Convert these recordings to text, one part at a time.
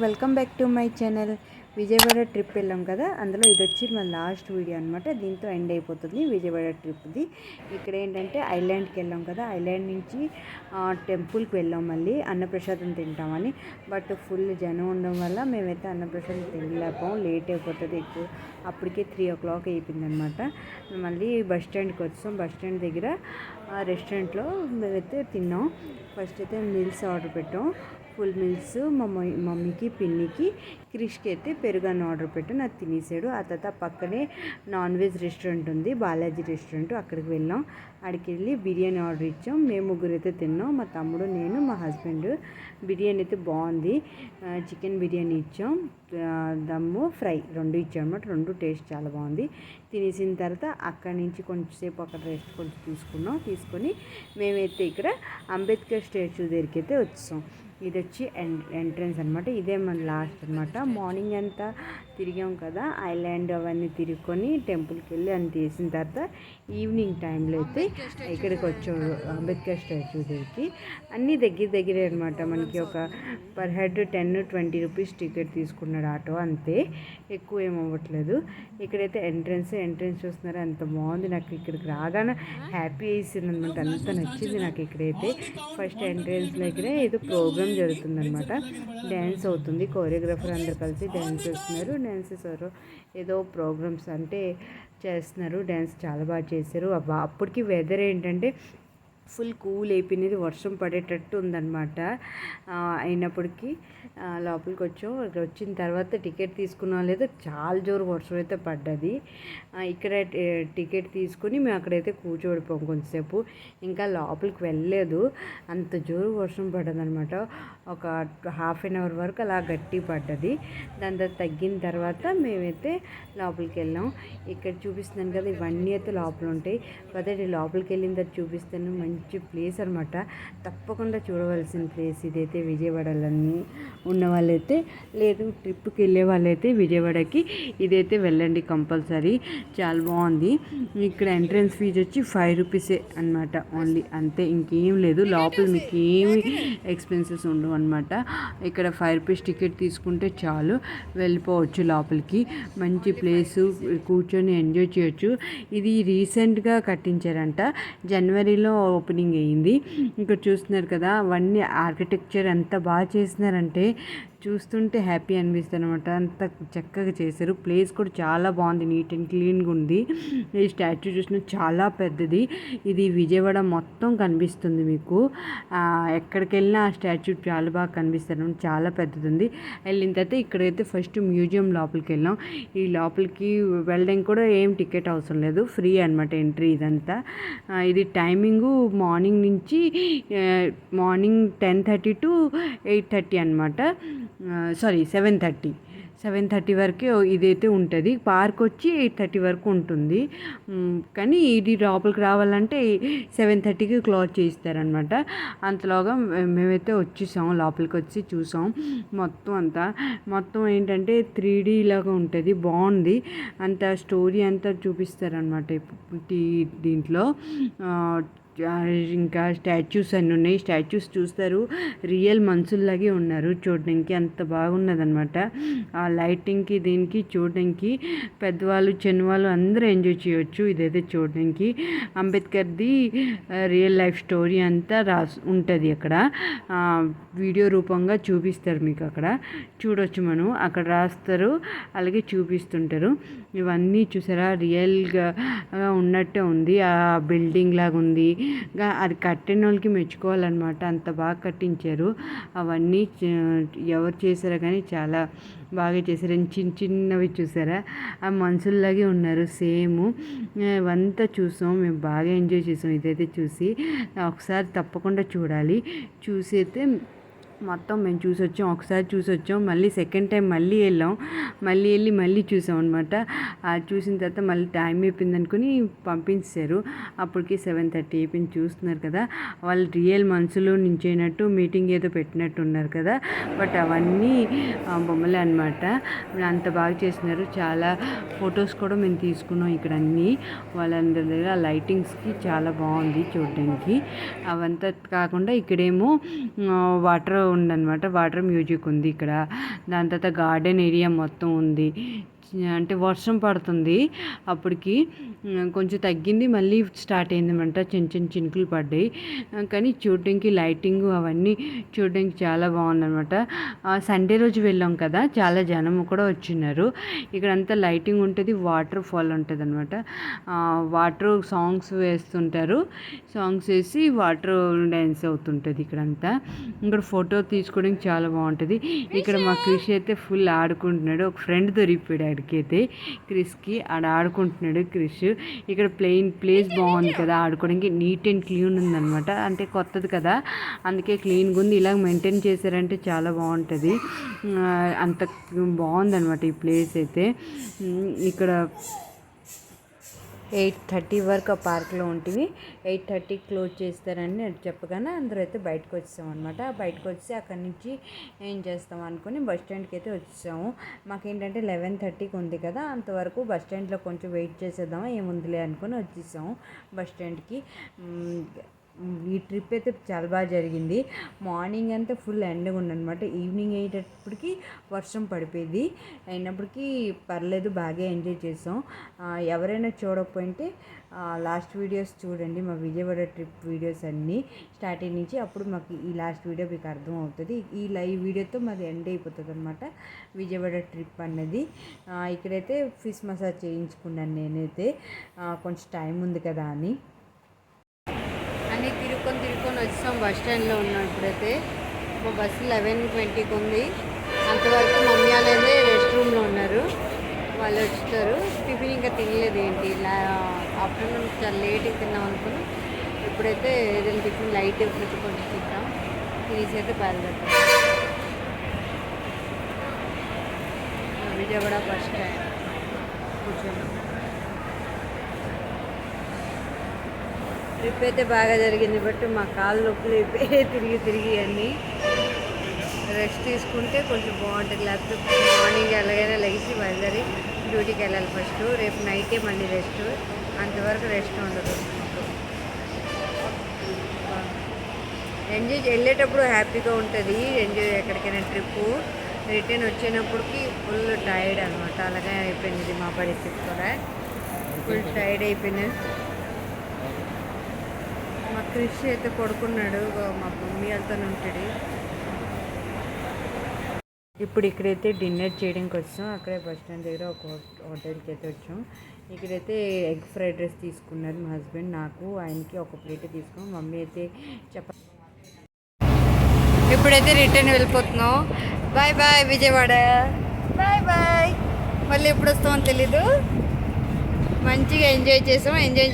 Welcome back to my channel. Vijayawada trip వెళ్ళాం కదా, అందులో ఇది వచ్చి మన లాస్ట్ వీడియో అనమాట. దీంతో ఎండ్ అయిపోతుంది విజయవాడ ట్రిప్ది. ఇక్కడ ఏంటంటే ఐలాండ్కి వెళ్ళాం కదా, ఐలాండ్ నుంచి టెంపుల్కి వెళ్ళాం. మళ్ళీ అన్నప్రసాదం తింటామని, బట్ ఫుల్ జనం ఉండడం వల్ల మేమైతే అన్నప్రసాదం తినలేకపోం, లేట్ అయిపోతుంది ఎక్కువ. అప్పటికే 3 o'clock అయిపోయింది అనమాట. మళ్ళీ బస్ స్టాండ్కి వచ్చాం. బస్ స్టాండ్ దగ్గర రెస్టారెంట్లో మేమైతే తిన్నాం. ఫస్ట్ అయితే మీల్స్ ఆర్డర్ పెట్టాం, ఫుల్ మీల్స్. మా మమ్మీకి పిన్నికి క్రిష్కి అయితే పెరుగన్న ఆర్డర్ పెట్టాను, అది తినేసాడు. ఆ తర్వాత పక్కనే నాన్ వెజ్ రెస్టారెంట్ ఉంది, బాలాజీ రెస్టారెంట్. అక్కడికి వెళ్ళాం. అక్కడికి వెళ్ళి బిర్యానీ ఆర్డర్ ఇచ్చాం. మేము ముగ్గురు అయితే తిన్నాం, మా తమ్ముడు, నేను, మా హస్బెండ్. బిర్యానీ అయితే బాగుంది. చికెన్ బిర్యానీ ఇచ్చాం, దమ్ము ఫ్రై 2 ఇచ్చాం అనమాట. 2 టేస్ట్ చాలా బాగుంది. తినేసిన తర్వాత అక్కడి నుంచి కొంచెంసేపు అక్కడ రెస్ట్ కొంచెం తీసుకొని మేమైతే ఇక్కడ అంబేద్కర్ స్టాచ్యూ దగ్గరికి అయితే వచ్చాం. ఇది వచ్చి ఎంట్రన్స్ అనమాట. ఇదే మన లాస్ట్ అనమాట. మార్నింగ్ అంతా తిరిగాం కదా, ఐలాండ్ అవన్నీ తిరుగుకొని టెంపుల్కి వెళ్ళి అని తీసిన తర్వాత ఈవినింగ్ టైంలో అయితే ఇక్కడికి వచ్చాం అంబేద్కర్ స్టాచ్యూ దగ్గరికి. అన్నీ దగ్గరే అనమాట. మనకి ఒక పర్ హెడ్ 10-20 రూపీస్ టికెట్ తీసుకున్నాడు ఆటో, అంతే, ఎక్కువ ఏమవ్వట్లేదు. ఇక్కడైతే ఎంట్రన్స్ చూస్తున్నారా, ఎంత బాగుంది. నాకు ఇక్కడికి రాగానే హ్యాపీ వేసింది అనమాట, అంత నచ్చింది నాకు. ఇక్కడైతే ఫస్ట్ ఎంట్రన్స్ దగ్గరే ఏదో ప్రోగ్రామ్ జరుగుతుందనమాట. డ్యాన్స్ అవుతుంది, కోరియోగ్రాఫర్ అందరు కలిసి డ్యాన్స్ చేస్తున్నారు. డాన్సెస్ ఏదో ప్రోగ్రామ్స్ అంటే చేస్తున్నారు. డ్యాన్స్ చాలా బాగా చేశారు. అప్పటికి వెదర్ ఏంటంటే ఫుల్ కూల్ అయిపోయినది, వర్షం పడేటట్టు ఉందన్నమాట. అయినప్పటికీ లోపలికి వచ్చాం. వచ్చిన తర్వాత టికెట్ తీసుకున్నాం లేదో చాలా జోరు వర్షం అయితే పడ్డది. ఇక్కడ టికెట్ తీసుకుని మేము అక్కడైతే కూర్చోడిపోయాం కొంచెంసేపు. ఇంకా లోపలికి వెళ్ళలేదు, అంత జోరు వర్షం పడ్డదనమాట. ఒక 1/2 hour వరకు అలా గట్టి పడ్డది. దాని తర్వాత తగ్గిన తర్వాత మేమైతే లోపలికి వెళ్ళాం. ఇక్కడ చూపిస్తున్నాను కదా, ఇవన్నీ అయితే లోపల ఉంటాయి. పదండి లోపలికి వెళ్ళిన తర్వాత చూపిస్తాను. మంచి ప్లేస్ అనమాట, తప్పకుండా చూడవలసిన ప్లేస్ ఇదైతే. విజయవాడలన్నీ ఉన్న వాళ్ళైతే, లేదు ట్రిప్కి వెళ్ళే వాళ్ళైతే విజయవాడకి ఇదైతే వెళ్ళండి కంపల్సరీ, చాలా బాగుంది. ఇక్కడ ఎంట్రన్స్ ఫీజు వచ్చి 5 రూపీసే అనమాట, ఓన్లీ, అంతే, ఇంకేం లేదు. లోపల మీకు ఏమి ఎక్స్పెన్సెస్ ఉండవు అనమాట. ఇక్కడ 5 రూపీస్ టికెట్ తీసుకుంటే చాలు, వెళ్ళిపోవచ్చు లోపలికి. మంచి ప్లేసు, కూర్చొని ఎంజాయ్ చేయొచ్చు. ఇది రీసెంట్గా కట్టించారంట, జనవరిలో ఓపెనింగ్ అయ్యింది. ఇక్కడ చూస్తున్నారు కదా, అవన్నీ ఆర్కిటెక్చర్ ఎంత బాగా చేసినారంటే చూస్తుంటే హ్యాపీ అనిపిస్తుంది అనమాట. అంత చక్కగా చేశారు. ప్లేస్ కూడా చాలా బాగుంది, నీట్ అండ్ క్లీన్గా ఉంది. ఈ స్టాచ్యూ చూసిన చాలా పెద్దది. ఇది విజయవాడ మొత్తం కనిపిస్తుంది మీకు. ఎక్కడికి వెళ్ళినా ఆ స్టాచ్యూ చాలా బాగా కనిపిస్తుంది, చాలా పెద్దది ఉంది. వెళ్ళిన తర్వాత ఇక్కడైతే ఫస్ట్ మ్యూజియం లోపలికి వెళ్ళాం. ఈ లోపలికి వెళ్ళడానికి కూడా ఏం టికెట్ అవసరం లేదు, ఫ్రీ అనమాట ఎంట్రీ ఇదంతా. ఇది టైమింగు మార్నింగ్ నుంచి మార్నింగ్ 10:30 to 8:30 అనమాట. సారీ 7:30 వరకు ఇదైతే ఉంటుంది. పార్క్ వచ్చి 8:30 వరకు ఉంటుంది. కానీ ఇది లోపలికి రావాలంటే 7:30కి క్లోజ్ చేయిస్తారనమాట. అంతలోగా మేమైతే వచ్చేసాం, లోపలికి వచ్చి చూసాం. మొత్తం ఏంటంటే 3D లాగా ఉంటుంది, బాగుంది. అంత స్టోరీ అంతా చూపిస్తారనమాట దీంట్లో. ఇంకా స్టాచ్యూస్ అన్నీ ఉన్నాయి. స్టాచ్యూస్ చూస్తారు, రియల్ మనుషుల్లాగే ఉన్నారు చూడడానికి, అంత బాగున్నదనమాట. ఆ లైటింగ్కి దీనికి చూడడానికి పెద్దవాళ్ళు చిన్నవాళ్ళు అందరూ ఎంజాయ్ చేయొచ్చు. ఇదైతే చూడడానికి అంబేద్కర్ది రియల్ లైఫ్ స్టోరీ అంతా ఉంటుంది అక్కడ, వీడియో రూపంగా చూపిస్తారు మీకు. అక్కడ చూడొచ్చు, మనం అక్కడ రాస్తారు, అలాగే చూపిస్తుంటారు. ఇవన్నీ చూసారా, రియల్గా ఉన్నట్టే ఉంది. ఆ బిల్డింగ్ లాగా ఉంది. అది కట్టిన వాళ్ళకి మెచ్చుకోవాలన్నమాట, అంత బాగా కట్టించారు. అవన్నీ ఎవరు చేశారో కానీ చాలా బాగా చేశారు. చిన్నవి చూసారా, ఆ మనుషుల్లాగే ఉన్నారు సేమ్. ఇవంతా చూసాం, మేము బాగా ఎంజాయ్ చేసాం. ఇదైతే చూసి ఒకసారి తప్పకుండా చూడాలి. చూసి అయితే మొత్తం మేము ఒకసారి చూసి వచ్చాం. మళ్ళీ సెకండ్ టైం మళ్ళీ వెళ్ళి మళ్ళీ చూసాం అనమాట. చూసిన తర్వాత మళ్ళీ టైం అయిపోయింది అనుకుని పంపించారు. అప్పటికి 7:30 అయిపోయింది. చూస్తున్నారు కదా, వాళ్ళు రియల్ మనుషులు నించైనట్టు మీటింగ్ ఏదో పెట్టినట్టు ఉన్నారు కదా, బట్ అవన్నీ బొమ్మలే అనమాట. అంత బాగా చేసినారు. చాలా ఫొటోస్ కూడా మేము తీసుకున్నాం ఇక్కడ అన్నీ. వాళ్ళందరి దగ్గర లైటింగ్స్కి చాలా బాగుంది చూడడానికి. అవంతా కాకుండా ఇక్కడేమో వాటర్ ఉందన్నమాట. వాటర్ మ్యూజిక్ ఉంది ఇక్కడ. దాని తర్వాత గార్డెన్ ఏరియా మొత్తం ఉంది. అంటే వర్షం పడుతుంది అప్పటికి, కొంచెం తగ్గింది, మళ్ళీ స్టార్ట్ అయిందన్నమాట. చిన్న చిన్న చినుకులు పడ్డాయి. కానీ చూడడానికి లైటింగ్ అవన్నీ చూడడానికి చాలా బాగుందన్నమాట. సండే రోజు వెళ్ళాం కదా, చాలా జనం కూడా వచ్చినారు. ఇక్కడంతా లైటింగ్ ఉంటుంది, వాటర్ ఫాల్ ఉంటుంది అనమాట. వాటర్ సాంగ్స్ వేస్తుంటారు, సాంగ్స్ వేసి వాటర్ డ్యాన్స్ అవుతుంటుంది ఇక్కడంతా. ఇక్కడ ఫోటో తీసుకోవడానికి చాలా బాగుంటుంది. ఇక్కడ మా క్రిష్ అయితే ఫుల్ ఆడుకుంటున్నాడు. ఒక ఫ్రెండ్ దొరికిపోయాడు ఆడికైతే, క్రిష్కి. ఆడ ఆడుకుంటున్నాడు క్రిష్. ఇక్కడ ప్లేస్ బాగుంది కదా ఆడుకోవడానికి, నీట్ అండ్ క్లీన్ ఉందన్నమాట. అంటే కొత్తది కదా, అందుకే క్లీన్గా ఉంది. ఇలా మెయింటైన్ చేశారంటే చాలా బాగుంటుంది. అంత బాగుందన్నమాట ఈ ప్లేస్ అయితే. ఇక్కడ 8:30 వరకు ఆ పార్క్లో ఉంటుంది. 8:30 క్లోజ్ చేస్తారని చెప్పగానే అందరూ అయితే బయటకు వచ్చేసాం అనమాట. బయటకు వచ్చి అక్కడి నుంచి ఏం చేస్తాం అనుకుని బస్ స్టాండ్కి అయితే వచ్చేసాము. మాకేంటంటే 11:30కి ఉంది కదా, అంతవరకు బస్ స్టాండ్లో కొంచెం వెయిట్ చేసేద్దామా ఏముందిలే అనుకుని వచ్చేసాము బస్ స్టాండ్కి. ఈ ట్రిప్ అయితే చాలా బాగా జరిగింది. మార్నింగ్ అంతా ఫుల్ ఎండగా ఉందన్నమాట. ఈవినింగ్ అయ్యేటప్పటికి వర్షం పడిపోయింది. అయినప్పటికీ పర్లేదు, బాగా ఎంజాయ్ చేసాం. ఎవరైనా చూడకపోయింటే లాస్ట్ వీడియోస్ చూడండి, మా విజయవాడ ట్రిప్ వీడియోస్ అన్నీ స్టార్టింగ్ నుంచి. అప్పుడు మాకు ఈ లాస్ట్ వీడియో మీకు అర్థం అవుతుంది. ఈ వీడియోతో మాది ఎండ్ అయిపోతుంది అనమాట విజయవాడ ట్రిప్ అన్నది. ఇక్కడైతే ఫిష్ మసాజ్ చేయించుకున్నాను నేనైతే, కొంచెం టైం ఉంది కదా అని. అన్నీ తిరుక్కొని వచ్చాం. బస్ స్టాండ్లో ఉన్నాం ఇప్పుడైతే. మా బస్సు 11:20కి ఉంది. అంతవరకు మమ్మీ వాళ్ళైతే రెస్ట్ రూమ్లో ఉన్నారు, వాళ్ళు వచ్చుతారు. టిఫిన్ ఇంకా తినలేదు ఏంటి, ఆఫ్టర్నూన్ చాలా లేట్గా తిన్నాం అనుకుని ఇప్పుడైతే ఏదైనా టిఫిన్ లైట్ ఎప్పుడైతే కొంచెం తింటాం, తినేసి అయితే బయలుదేరుతాం. విజయవాడ బస్ స్టాండ్ కూర్చొని ట్రిప్ అయితే బాగా జరిగింది. బట్ మా కాళ్ళు నొప్పులు అయిపోయి తిరిగి అన్నీ రెస్ట్ తీసుకుంటే కొంచెం బాగుంటుంది. లేకపోతే మార్నింగ్ ఎలాగైనా లెగిసి బయలుదేరి డ్యూటీకి వెళ్ళాలి ఫస్ట్. రేపు నైటే మళ్ళీ రెస్ట్, అంతవరకు రెస్ట్ ఉండదు. ఎంజాయ్ వెళ్ళేటప్పుడు హ్యాపీగా ఉంటుంది, ఎంజాయ్ ఎక్కడికైనా ట్రిప్పు. రిటర్న్ వచ్చేటప్పటికి ఫుల్ టైర్డ్ అనమాట. అలాగే అయిపోయింది మా పరిస్థితి కూడా, ఫుల్ టైర్డ్ అయిపోయింది. మా క్రిష్ అయితే పడుకున్నాడు, మా మమ్మీ వాళ్ళతో ఉంటాడు. ఇప్పుడు ఇక్కడైతే డిన్నర్ చేయడానికి వచ్చాం. అక్కడే బస్ స్టాండ్ దగ్గర ఒక హోటల్కి అయితే వచ్చాం. ఇక్కడైతే ఎగ్ ఫ్రైడ్ రైస్ తీసుకున్నారు మా హస్బెండ్, నాకు ఆయనకి ఒక ప్లేట్ తీసుకున్నాం. మమ్మీ అయితే ఇప్పుడైతే రిటర్న్ వెళ్ళిపోతున్నాం. Bye bye Vijayawada, bye bye. మళ్ళీ ఎప్పుడు వస్తామో తెలీదు. మంచిగా ఎంజాయ్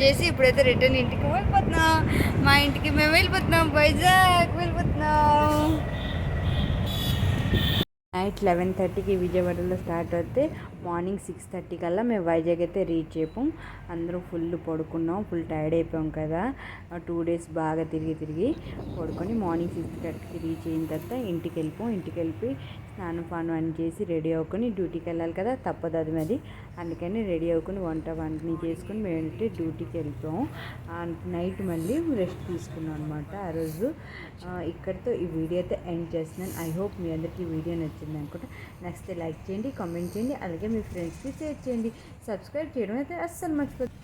చేసి ఇప్పుడైతే రిటర్న్ ఇంటికి వెళ్ళిపోతున్నాం. మా ఇంటికి మేము వెళ్ళిపోతున్నాం, వైజాగ్ వెళ్ళిపోతున్నాం. నైట్ 11:30కి విజయవాడలో స్టార్ట్ అయితే మార్నింగ్ 6:30 కల్లా మేము వైజాగ్ అయితే రీచ్ అయిపోయాం. అందరూ ఫుల్ పడుకున్నాం, ఫుల్ టైర్డ్ అయిపోయాం కదా. 2 days బాగా తిరిగి పడుకొని మార్నింగ్ 6:30కి రీచ్ అయిన తర్వాత ఇంటికి వెళ్ళిపోయి స్నానం పానం అని చేసి రెడీ అవ్వుకొని డ్యూటీకి వెళ్ళాలి కదా, తప్పదు అది మరి. అందుకని రెడీ అవ్వుకొని వంటని చేసుకొని మేమైతే డ్యూటీకి వెళ్ళిపోయాం. నైట్ మళ్ళీ రెస్ట్ తీసుకున్నాం అనమాట ఆ రోజు. ఇక్కడితో ఈ వీడియో అయితే ఎండ్ చేస్తున్నాను. ఐ హోప్ మీ అందరికీ వీడియో నచ్చింది అనుకుంటా. నచ్చితే లైక్ చేయండి, కామెంట్ చేయండి, అలాగే మీ ఫ్రెండ్స్కి షేర్ చేయండి. సబ్స్క్రైబ్ చేయడం అయితే అస్సలు మర్చిపోతుంది.